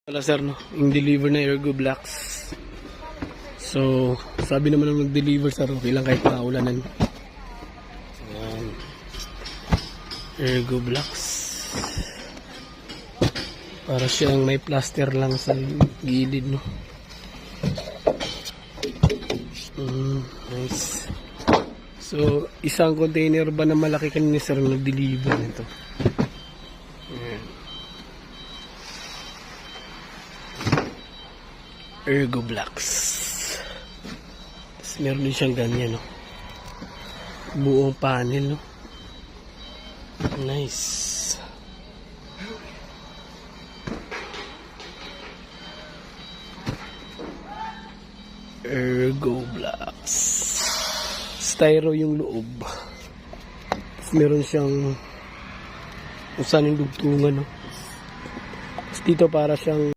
Wala sir, no? Yung deliver na Ergo Blacks. So, sabi naman ng nag-deliver sir, okay lang kahit maulanan. Ayan. Ergo Blacks. Para siyang may plaster lang sa gilid, no? Nice. So, isang container ba na malaki kanina sir nag-deliver nito? Ayan. Ergo Blacks. Tapos meron din siyang ganyan, no? Buong panel, no? Nice. Ergo Blacks. Styro yung loob. Tapos meron siyang kung saan yung dugtungan, no? Tapos dito para siyang